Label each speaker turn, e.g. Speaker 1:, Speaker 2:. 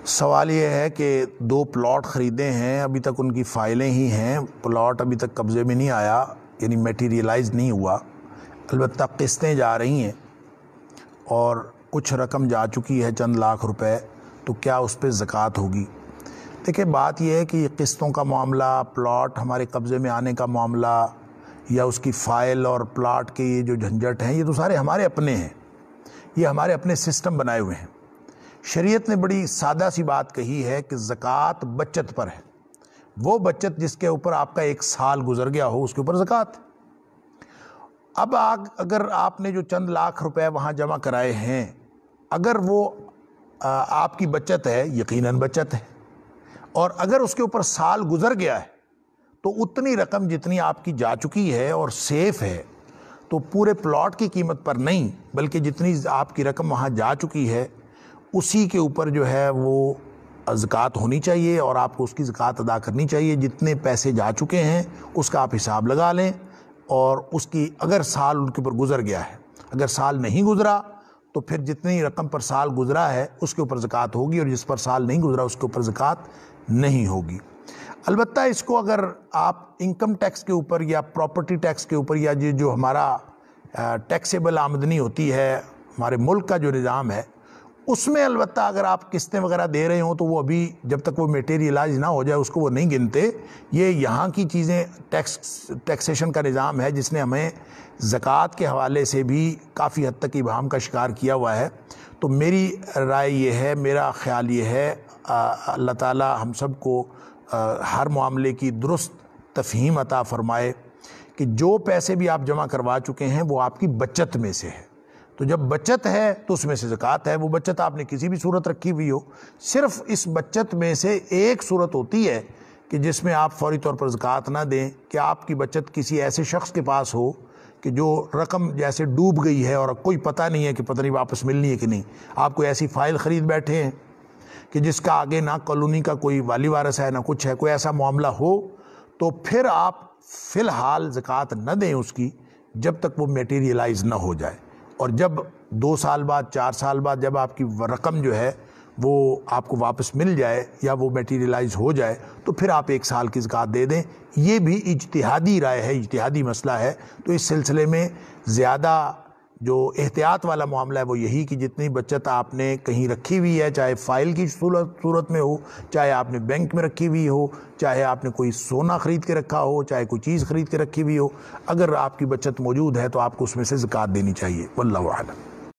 Speaker 1: سوال یہ ہے کہ 2 پلاٹ خریدے ہیں، ابھی تک ان کی فائلیں ہی ہیں، پلاٹ ابھی تک قبضے میں نہیں آیا، یعنی میٹیریلائز نہیں ہوا، البتہ قسطیں جا رہی ہیں اور کچھ رقم جا چکی ہے، چند لاکھ روپے، تو کیا اس پہ زکوٰۃ ہوگی؟ دیکھیں، بات یہ ہے کہ یہ قسطوں کا معاملہ، پلاٹ ہمارے قبضے میں آنے کا معاملہ، یا اس کی فائل اور پلاٹ کے یہ جو جھنجھٹ ہیں، یہ تو سارے ہمارے اپنے ہیں، یہ ہمارے اپنے سسٹم بنائے ہوئے ہیں۔ شریعت نے بڑی سادہ سی بات کہی ہے کہ زکوٰۃ بچت پر ہے، وہ بچت جس کے اوپر آپ کا 1 سال گزر گیا ہو، اس کے اوپر زکوٰۃ۔ اب اگر آپ نے جو چند لاکھ روپے وہاں جمع کرائے ہیں، اگر وہ آپ کی بچت ہے، یقیناً بچت ہے، اور اگر اس کے اوپر سال گزر گیا ہے تو اتنی رقم جتنی آپ کی جا چکی ہے اور سیف ہے، تو پورے پلاٹ کی قیمت پر نہیں، بلکہ جتنی آپ کی رقم وہاں جا چکی ہے اسی کے اوپر جو ہے وہ زکوٰۃ ہونی چاہیے، اور آپ کو اس کی زکوٰۃ ادا کرنی چاہیے۔ جتنے پیسے جا چکے ہیں اس کا آپ حساب لگا لیں، اور اس کی اگر سال ان کے اوپر گزر گیا ہے، اگر سال نہیں گزرا تو پھر جتنی رقم پر سال گزرا ہے اس کے اوپر زکوٰۃ ہوگی، اور جس پر سال نہیں گزرا اس کے اوپر زکوٰۃ نہیں ہوگی۔ البتہ اس کو اگر آپ انکم ٹیکس کے اوپر یا پراپرٹی ٹیکس کے اوپر، یا جو ہمارا ٹیکسیبل آمدنی ہوتی ہے، ہمارے ملک کا جو نظام ہے، اس میں البتہ اگر آپ قسطیں وغیرہ دے رہے ہوں تو وہ ابھی جب تک وہ میٹیریلائز نہ ہو جائے اس کو وہ نہیں گنتے۔ یہ یہاں کی چیزیں، ٹیکسیشن کا نظام ہے جس نے ہمیں زکوٰۃ کے حوالے سے بھی کافی حد تک ابہام کا شکار کیا ہوا ہے۔ تو میری رائے یہ ہے، میرا خیال یہ ہے، اللہ تعالی ہم سب کو ہر معاملے کی درست تفہیم عطا فرمائے کہ جو پیسے بھی آپ جمع کروا چکے ہیں وہ آپ کی بچت میں سے ہے، تو جب بچت ہے تو اس میں سے زکوٰۃ ہے۔ وہ بچت آپ نے کسی بھی صورت رکھی ہوئی ہو، صرف اس بچت میں سے ایک صورت ہوتی ہے کہ جس میں آپ فوری طور پر زکوٰۃ نہ دیں، کہ آپ کی بچت کسی ایسے شخص کے پاس ہو کہ جو رقم جیسے ڈوب گئی ہے اور کوئی پتہ نہیں ہے کہ پتہ نہیں واپس ملنی ہے کہ نہیں۔ آپ کوئی ایسی فائل خرید بیٹھے ہیں کہ جس کا آگے نہ کالونی کا کوئی والی وارث ہے، نہ کچھ ہے، کوئی ایسا معاملہ ہو، تو پھر آپ فی الحال زکوٰۃ نہ دیں اس کی جب تک وہ میٹیریلائز نہ ہو جائے۔ اور جب 2 سال بعد، 4 سال بعد جب آپ کی رقم جو ہے وہ آپ کو واپس مل جائے یا وہ میٹیریلائز ہو جائے، تو پھر آپ 1 سال کی زکوٰۃ دے دیں۔ یہ بھی اجتہادی رائے ہے، اجتہادی مسئلہ ہے۔ تو اس سلسلے میں زیادہ جو احتیاط والا معاملہ ہے وہ یہی کہ جتنی بچت آپ نے کہیں رکھی ہوئی ہے، چاہے فائل کی صورت میں ہو، چاہے آپ نے بینک میں رکھی ہوئی ہو، چاہے آپ نے کوئی سونا خرید کے رکھا ہو، چاہے کوئی چیز خرید کے رکھی ہوئی ہو، اگر آپ کی بچت موجود ہے تو آپ کو اس میں سے زکوٰۃ دینی چاہیے۔ واللہ اعلم۔